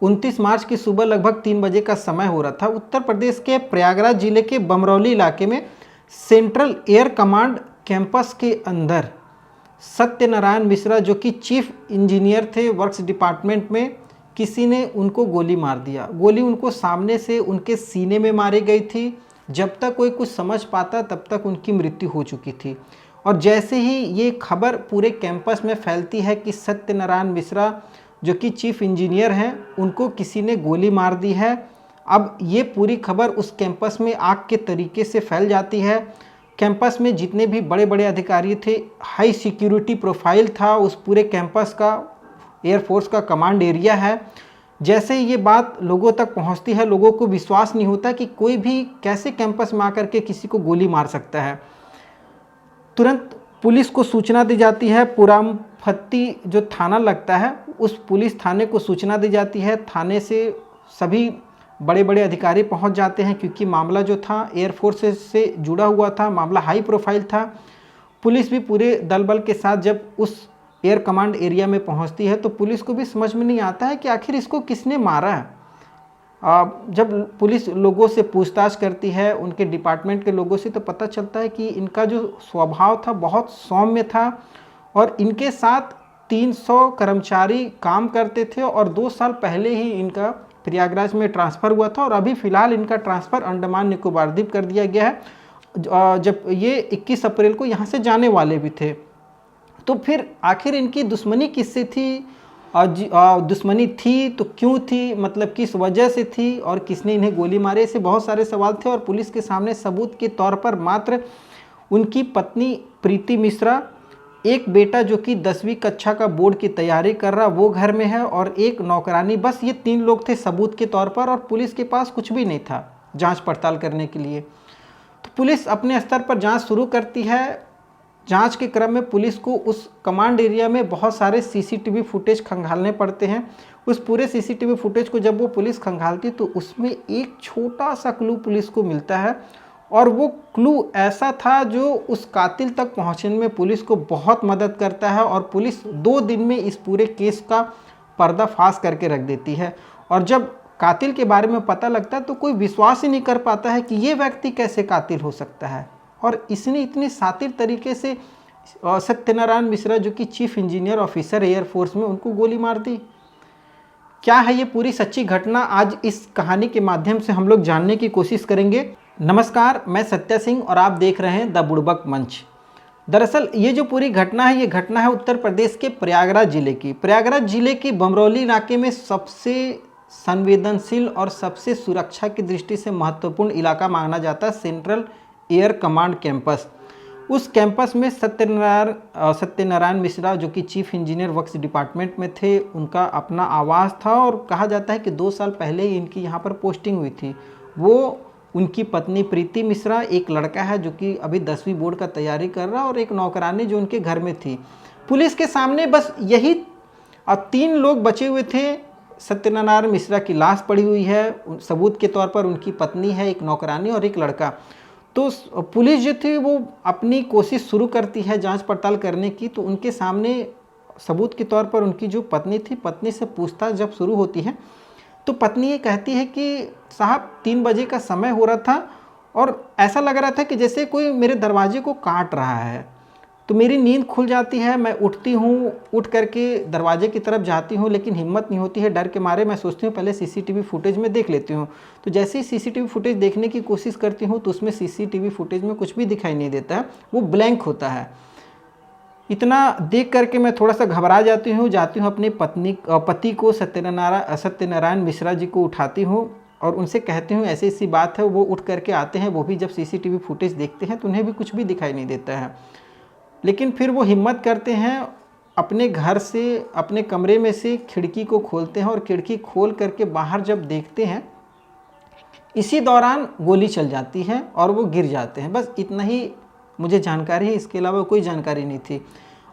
29 मार्च की सुबह लगभग 3 बजे का समय हो रहा था। उत्तर प्रदेश के प्रयागराज जिले के बमरौली इलाके में सेंट्रल एयर कमांड कैंपस के अंदर सत्यनारायण मिश्रा जो कि चीफ इंजीनियर थे वर्क्स डिपार्टमेंट में, किसी ने उनको गोली मार दिया। गोली उनको सामने से उनके सीने में मारी गई थी। जब तक कोई कुछ समझ पाता तब तक उनकी मृत्यु हो चुकी थी। और जैसे ही ये खबर पूरे कैंपस में फैलती है कि सत्यनारायण मिश्रा जो कि चीफ इंजीनियर हैं उनको किसी ने गोली मार दी है, अब ये पूरी खबर उस कैंपस में आग के तरीके से फैल जाती है। कैंपस में जितने भी बड़े बड़े अधिकारी थे, हाई सिक्योरिटी प्रोफाइल था उस पूरे कैंपस का, एयरफोर्स का कमांड एरिया है। जैसे ही ये बात लोगों तक पहुंचती है, लोगों को विश्वास नहीं होता कि कोई भी कैसे कैंपस में आकर के किसी को गोली मार सकता है। तुरंत पुलिस को सूचना दी जाती है। पुरामफत्ती जो थाना लगता है उस पुलिस थाने को सूचना दी जाती है। थाने से सभी बड़े बड़े अधिकारी पहुंच जाते हैं क्योंकि मामला जो था एयरफोर्स से जुड़ा हुआ था, मामला हाई प्रोफाइल था। पुलिस भी पूरे दल बल के साथ जब उस एयर कमांड एरिया में पहुंचती है तो पुलिस को भी समझ में नहीं आता है कि आखिर इसको किसने मारा है। जब पुलिस लोगों से पूछताछ करती है, उनके डिपार्टमेंट के लोगों से, तो पता चलता है कि इनका जो स्वभाव था बहुत सौम्य था और इनके साथ 300 कर्मचारी काम करते थे और 2 साल पहले ही इनका प्रयागराज में ट्रांसफ़र हुआ था और अभी फ़िलहाल इनका ट्रांसफ़र अंडमान निकोबार द्वीप कर दिया गया है। जब ये 21 अप्रैल को यहाँ से जाने वाले भी थे। तो फिर आखिर इनकी दुश्मनी किससे थी? दुश्मनी थी तो क्यों थी, मतलब किस वजह से थी और किसने इन्हें गोली मारी? ऐसे बहुत सारे सवाल थे और पुलिस के सामने सबूत के तौर पर मात्र उनकी पत्नी प्रीति मिश्रा, एक बेटा जो कि 10वीं कक्षा का बोर्ड की तैयारी कर रहा वो घर में है और एक नौकरानी, बस ये 3 लोग थे सबूत के तौर पर। और पुलिस के पास कुछ भी नहीं था जांच पड़ताल करने के लिए। तो पुलिस अपने स्तर पर जांच शुरू करती है। जांच के क्रम में पुलिस को उस कमांड एरिया में बहुत सारे सीसीटीवी फुटेज खंगालने पड़ते हैं। उस पूरे सीसीटीवी फुटेज को जब वो पुलिस खंगालती तो उसमें एक छोटा सा क्लू पुलिस को मिलता है और वो क्लू ऐसा था जो उस कातिल तक पहुंचने में पुलिस को बहुत मदद करता है और पुलिस 2 दिन में इस पूरे केस का पर्दाफाश करके रख देती है। और जब कातिल के बारे में पता लगता है तो कोई विश्वास ही नहीं कर पाता है कि ये व्यक्ति कैसे कातिल हो सकता है और इसने इतने शातिर तरीके से सत्यनारायण मिश्रा जो कि चीफ इंजीनियर ऑफिसर एयरफोर्स में, उनको गोली मार दी। क्या है ये पूरी सच्ची घटना, आज इस कहानी के माध्यम से हम लोग जानने की कोशिश करेंगे। नमस्कार, मैं सत्या सिंह और आप देख रहे हैं द बुड़बक मंच। दरअसल ये जो पूरी घटना है, ये घटना है उत्तर प्रदेश के प्रयागराज जिले की। प्रयागराज जिले के बमरौली इलाके में सबसे संवेदनशील और सबसे सुरक्षा की दृष्टि से महत्वपूर्ण इलाका माना जाता है सेंट्रल एयर कमांड कैंपस। उस कैंपस में सत्यनारायण मिश्रा जो कि चीफ इंजीनियर वर्क्स डिपार्टमेंट में थे, उनका अपना आवास था और कहा जाता है कि 2 साल पहले ही इनकी यहाँ पर पोस्टिंग हुई थी। वो, उनकी पत्नी प्रीति मिश्रा, एक लड़का है जो कि अभी 10वीं बोर्ड का तैयारी कर रहा और एक नौकरानी जो उनके घर में थी। पुलिस के सामने बस यही 3 लोग बचे हुए थे। सत्यनारायण मिश्रा की लाश पड़ी हुई है, सबूत के तौर पर उनकी पत्नी है, एक नौकरानी और एक लड़का। तो पुलिस जो थी वो अपनी कोशिश शुरू करती है जांच पड़ताल करने की। तो उनके सामने सबूत के तौर पर उनकी जो पत्नी थी, पत्नी से पूछताछ जब शुरू होती है तो पत्नी ये कहती है कि साहब 3 बजे का समय हो रहा था और ऐसा लग रहा था कि जैसे कोई मेरे दरवाजे को काट रहा है। तो मेरी नींद खुल जाती है, मैं उठती हूँ, उठ करके दरवाजे की तरफ जाती हूँ लेकिन हिम्मत नहीं होती है, डर के मारे मैं सोचती हूँ पहले सीसीटीवी फुटेज में देख लेती हूँ। तो जैसे ही सीसीटीवी फुटेज देखने की कोशिश करती हूँ तो उसमें सीसीटीवी फुटेज में कुछ भी दिखाई नहीं देता है, वो ब्लैंक होता है। इतना देख करके मैं थोड़ा सा घबरा जाती हूँ अपने पति को सत्यनारायण मिश्रा जी को उठाती हूँ और उनसे कहती हूँ ऐसी ऐसी बात है। वो उठ करके आते हैं, वो भी जब सीसीटीवी फुटेज देखते हैं तो उन्हें भी कुछ भी दिखाई नहीं देता है। लेकिन फिर वो हिम्मत करते हैं, अपने घर से, अपने कमरे में से खिड़की को खोलते हैं और खिड़की खोल करके बाहर जब देखते हैं, इसी दौरान गोली चल जाती है और वो गिर जाते हैं। बस इतना ही मुझे जानकारी है, इसके अलावा कोई जानकारी नहीं थी।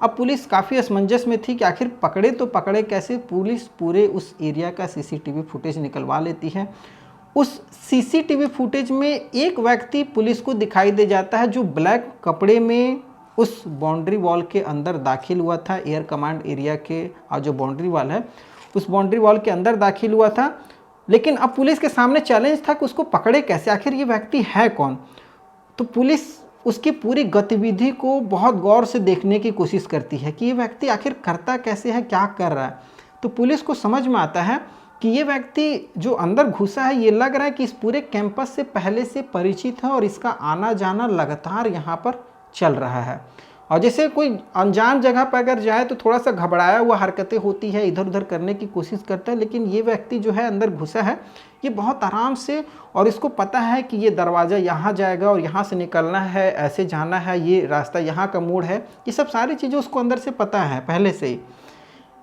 अब पुलिस काफ़ी असमंजस में थी कि आखिर पकड़े तो पकड़े कैसे। पुलिस पूरे उस एरिया का सीसीटीवी फुटेज निकलवा लेती है। उस सीसीटीवी फुटेज में एक व्यक्ति पुलिस को दिखाई दे जाता है जो ब्लैक कपड़े में उस बाउंड्री वॉल के अंदर दाखिल हुआ था। एयर कमांड एरिया के जो बाउंड्री वॉल है उस बाउंड्री वॉल के अंदर दाखिल हुआ था। लेकिन अब पुलिस के सामने चैलेंज था कि उसको पकड़े कैसे, आखिर ये व्यक्ति है कौन। तो पुलिस उसकी पूरी गतिविधि को बहुत गौर से देखने की कोशिश करती है कि ये व्यक्ति आखिर करता कैसे है, क्या कर रहा है। तो पुलिस को समझ में आता है कि ये व्यक्ति जो अंदर घुसा है, ये लग रहा है कि इस पूरे कैंपस से पहले से परिचित है और इसका आना जाना लगातार यहाँ पर चल रहा है। और जैसे कोई अनजान जगह पर अगर जाए तो थोड़ा सा घबराया हुआ हरकतें होती है, इधर उधर करने की कोशिश करता है, लेकिन ये व्यक्ति जो है अंदर घुसा है ये बहुत आराम से, और इसको पता है कि ये दरवाज़ा यहाँ जाएगा और यहाँ से निकलना है, ऐसे जाना है, ये रास्ता यहाँ का मोड़ है, ये सब सारी चीज़ें उसको अंदर से पता है पहले से ही।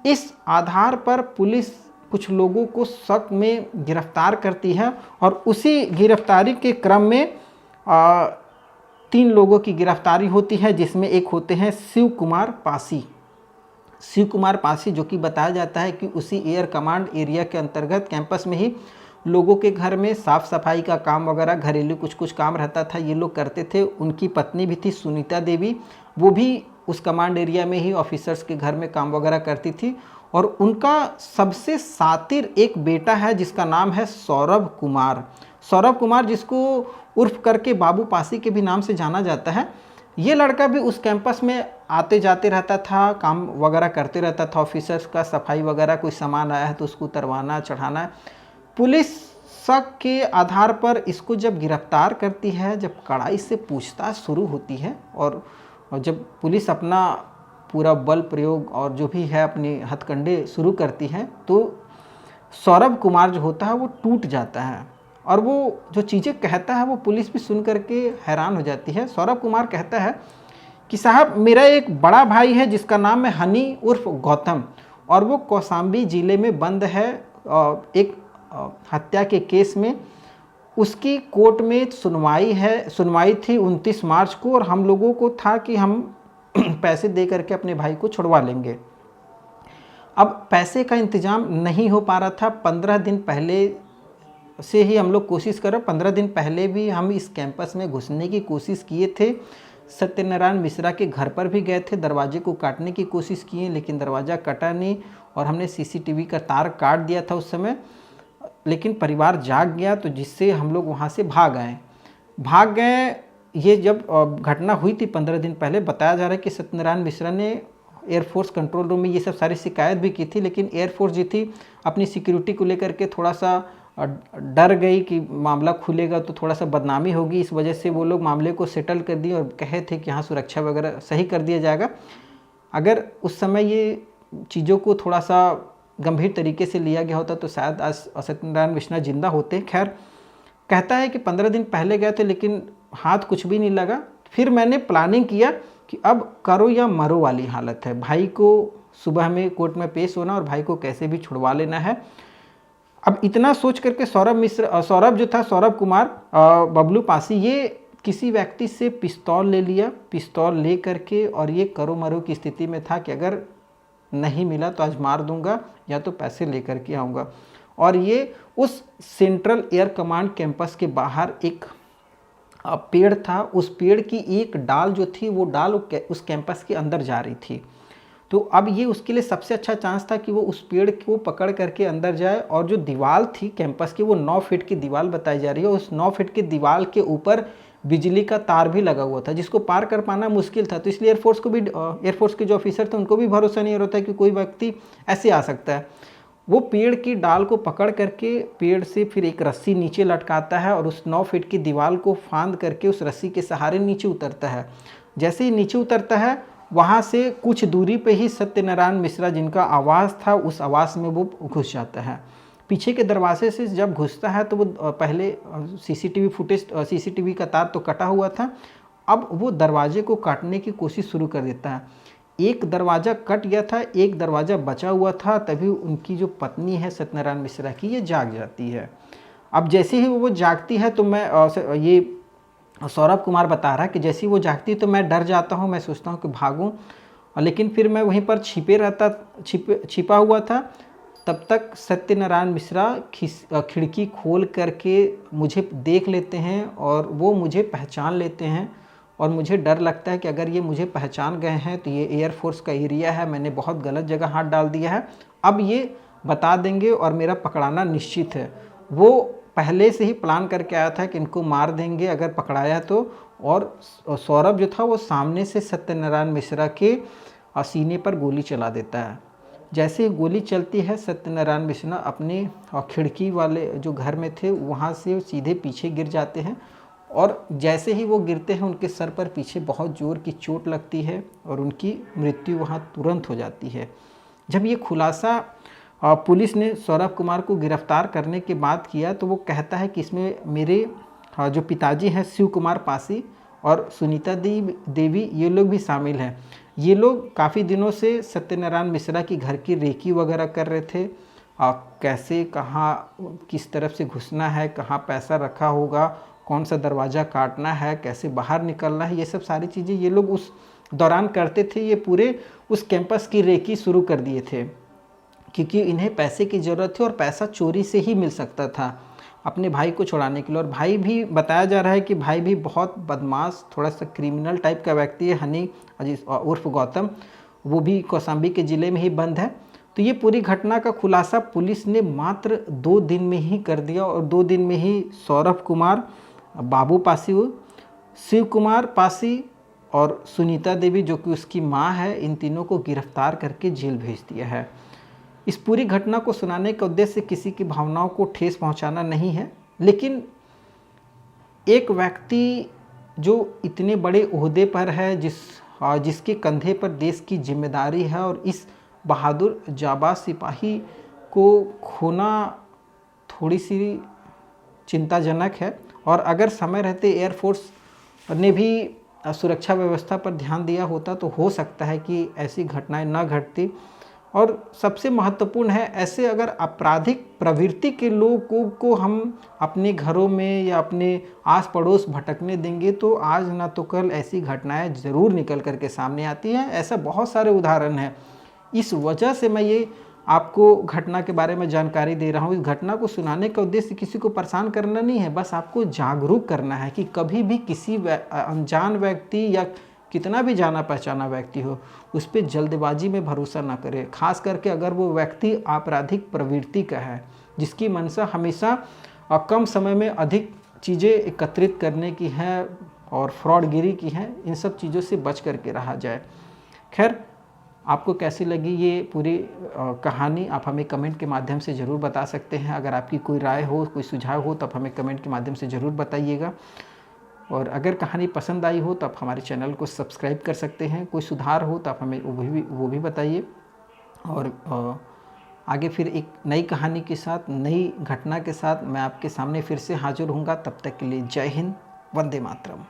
इस आधार पर पुलिस कुछ लोगों को शक में गिरफ्तार करती है और उसी गिरफ्तारी के क्रम में 3 लोगों की गिरफ्तारी होती है, जिसमें एक होते हैं शिव कुमार पासी। शिव कुमार पासी जो कि बताया जाता है कि उसी एयर कमांड एरिया के अंतर्गत कैंपस में ही लोगों के घर में साफ़ सफाई का काम वगैरह, घरेलू कुछ काम रहता था, ये लोग करते थे। उनकी पत्नी भी थी सुनीता देवी, वो भी उस कमांड एरिया में ही ऑफिसर्स के घर में काम वगैरह करती थी। और उनका सबसे शातिर एक बेटा है जिसका नाम है सौरभ कुमार। सौरभ कुमार जिसको उर्फ करके बाबू पासी के भी नाम से जाना जाता है। ये लड़का भी उस कैंपस में आते जाते रहता था, काम वगैरह करते रहता था ऑफिसर्स का, सफाई वगैरह, कोई सामान आया है तो उसको उतरवाना चढ़ाना। पुलिस शक के आधार पर इसको जब गिरफ्तार करती है, जब कड़ाई से पूछताछ शुरू होती है और जब पुलिस अपना पूरा बल प्रयोग और जो भी है अपनी हथकंडे शुरू करती है, तो सौरभ कुमार जो होता है वो टूट जाता है और वो जो चीज़ें कहता है वो पुलिस भी सुन करके हैरान हो जाती है। सौरभ कुमार कहता है कि साहब मेरा एक बड़ा भाई है जिसका नाम है हनी उर्फ गौतम, और वो कौशाम्बी ज़िले में बंद है एक हत्या के केस में। उसकी कोर्ट में सुनवाई थी 29 मार्च को, और हम लोगों को था कि हम पैसे दे करके अपने भाई को छुड़वा लेंगे। अब पैसे का इंतज़ाम नहीं हो पा रहा था। 15 दिन पहले से ही हम लोग कोशिश कर रहे, 15 दिन पहले भी हम इस कैंपस में घुसने की कोशिश किए थे। सत्यनारायण मिश्रा के घर पर भी गए थे, दरवाजे को काटने की कोशिश किए, लेकिन दरवाज़ा कटा नहीं और हमने सीसीटीवी का तार काट दिया था उस समय। लेकिन परिवार जाग गया, तो जिससे हम लोग वहाँ से भाग गए। ये जब घटना हुई थी 15 दिन पहले, बताया जा रहा है कि सत्यनारायण मिश्रा ने एयरफोर्स कंट्रोल रूम में ये सब सारी शिकायत भी की थी, लेकिन एयरफोर्स जी थी अपनी सिक्योरिटी को लेकर के थोड़ा सा डर गई कि मामला खुलेगा तो थोड़ा सा बदनामी होगी, इस वजह से वो लोग मामले को सेटल कर दिए और कहे थे कि हाँ सुरक्षा वगैरह सही कर दिया जाएगा। अगर उस समय ये चीज़ों को थोड़ा सा गंभीर तरीके से लिया गया होता तो शायद आज सत्यनारायण मिश्रा जिंदा होते। खैर, कहता है कि 15 दिन पहले गए थे लेकिन हाथ कुछ भी नहीं लगा। फिर मैंने प्लानिंग किया कि अब करो या मरो वाली हालत है, भाई को सुबह में कोर्ट में पेश होना और भाई को कैसे भी छुड़वा लेना है। अब इतना सोच करके सौरभ जो था, सौरभ कुमार बबलू पासी, ये किसी व्यक्ति से पिस्तौल ले लिया। पिस्तौल ले करके और ये करो मरो की स्थिति में था कि अगर नहीं मिला तो आज मार दूंगा या तो पैसे लेकर के आऊँगा। और ये उस सेंट्रल एयर कमांड कैंपस के बाहर एक पेड़ था, उस पेड़ की एक डाल जो थी वो डाल उस कैंपस के अंदर जा रही थी। तो अब ये उसके लिए सबसे अच्छा चांस था कि वो उस पेड़ को पकड़ करके अंदर जाए। और जो दीवार थी कैंपस की वो 9 फीट की दीवार बताई जा रही है। उस 9 फीट की दीवार के ऊपर बिजली का तार भी लगा हुआ था जिसको पार कर पाना मुश्किल था। तो इसलिए एयरफोर्स के जो ऑफिसर थे उनको भी भरोसा नहीं हो रहा था कि कोई व्यक्ति ऐसे आ सकता है। वो पेड़ की डाल को पकड़ करके पेड़ से फिर एक रस्सी नीचे लटकाता है और उस 9 फीट की दीवार को फांद करके उस रस्सी के सहारे नीचे उतरता है। जैसे ही नीचे उतरता है, वहाँ से कुछ दूरी पे ही सत्यनारायण मिश्रा जिनका आवास था, उस आवास में वो घुस जाता है। पीछे के दरवाजे से जब घुसता है तो वो पहले सीसीटीवी का तार तो कटा हुआ था, अब वो दरवाजे को काटने की कोशिश शुरू कर देता है। एक दरवाज़ा कट गया था, एक दरवाज़ा बचा हुआ था। तभी उनकी जो पत्नी है सत्यनारायण मिश्रा की, ये जाग जाती है। अब जैसे ही वो जागती है तो ये सौरभ कुमार बता रहा है कि जैसे ही वो जागती है तो मैं डर जाता हूँ, मैं सोचता हूँ कि भागूँ, लेकिन फिर मैं वहीं पर छिपा हुआ था। तब तक सत्यनारायण मिश्रा खिड़की खोल करके मुझे देख लेते हैं और वो मुझे पहचान लेते हैं। और मुझे डर लगता है कि अगर ये मुझे पहचान गए हैं तो ये एयरफोर्स का एरिया है, मैंने बहुत गलत जगह हाथ डाल दिया है। अब ये बता देंगे और मेरा पकड़ाना निश्चित है। वो पहले से ही प्लान करके आया था कि इनको मार देंगे अगर पकड़ाया तो। और सौरभ जो था वो सामने से सत्यनारायण मिश्रा के सीने पर गोली चला देता है। जैसे ही गोली चलती है, सत्यनारायण मिश्रा अपने खिड़की वाले जो घर में थे वहाँ से सीधे पीछे गिर जाते हैं। और जैसे ही वो गिरते हैं उनके सर पर पीछे बहुत ज़ोर की चोट लगती है और उनकी मृत्यु वहाँ तुरंत हो जाती है। जब ये खुलासा पुलिस ने सौरभ कुमार को गिरफ्तार करने के बाद किया तो वो कहता है कि इसमें मेरे जो पिताजी हैं शिव कुमार पासी और सुनीता देवी ये लोग भी शामिल हैं। ये लोग काफ़ी दिनों से सत्यनारायण मिश्रा की घर की रेकी वगैरह कर रहे थे। कैसे कहाँ किस तरफ से घुसना है, कहाँ पैसा रखा होगा, कौन सा दरवाज़ा काटना है, कैसे बाहर निकलना है, ये सब सारी चीज़ें ये लोग उस दौरान करते थे। ये पूरे उस कैंपस की रेकी शुरू कर दिए थे क्योंकि इन्हें पैसे की ज़रूरत थी और पैसा चोरी से ही मिल सकता था अपने भाई को छुड़ाने के लिए। और भाई भी बताया जा रहा है कि भाई भी बहुत बदमाश, थोड़ा सा क्रिमिनल टाइप का व्यक्ति है, हनी उर्फ गौतम, वो भी कौशाम्बी के ज़िले में ही बंद है। तो ये पूरी घटना का खुलासा पुलिस ने मात्र 2 दिन में ही कर दिया और 2 दिन में ही सौरभ कुमार, बाबू पासी, शिव कुमार पासी और सुनीता देवी जो कि उसकी माँ है, इन तीनों को गिरफ्तार करके जेल भेज दिया है। इस पूरी घटना को सुनाने का उद्देश्य किसी की भावनाओं को ठेस पहुंचाना नहीं है, लेकिन एक व्यक्ति जो इतने बड़े ओहदे पर है, जिसके कंधे पर देश की जिम्मेदारी है, और इस बहादुर जाबाज सिपाही को खोना थोड़ी सी चिंताजनक है। और अगर समय रहते एयरफोर्स ने भी सुरक्षा व्यवस्था पर ध्यान दिया होता तो हो सकता है कि ऐसी घटनाएं न घटती। और सबसे महत्वपूर्ण है, ऐसे अगर आपराधिक प्रवृत्ति के लोगों को हम अपने घरों में या अपने आस पड़ोस भटकने देंगे तो आज ना तो कल ऐसी घटनाएं ज़रूर निकल कर के सामने आती हैं। ऐसा बहुत सारे उदाहरण हैं। इस वजह से मैं ये आपको घटना के बारे में जानकारी दे रहा हूँ। इस घटना को सुनाने का उद्देश्य किसी को परेशान करना नहीं है, बस आपको जागरूक करना है कि कभी भी किसी अनजान व्यक्ति या कितना भी जाना पहचाना व्यक्ति हो, उस पर जल्दबाजी में भरोसा ना करें। खास करके अगर वो व्यक्ति आपराधिक प्रवृत्ति का है, जिसकी मंशा हमेशा कम समय में अधिक चीज़ें एकत्रित करने की है और फ्रॉडगिरी की है, इन सब चीज़ों से बच करके रहा जाए। खैर, आपको कैसी लगी ये पूरी कहानी, आप हमें कमेंट के माध्यम से ज़रूर बता सकते हैं। अगर आपकी कोई राय हो, कोई सुझाव हो तो आप हमें कमेंट के माध्यम से ज़रूर बताइएगा। और अगर कहानी पसंद आई हो तो आप हमारे चैनल को सब्सक्राइब कर सकते हैं। कोई सुधार हो तो आप हमें वो भी बताइए। और आगे फिर एक नई कहानी के साथ, नई घटना के साथ मैं आपके सामने फिर से हाजिर होऊंगा। तब तक के लिए जय हिंद, वंदे मातरम।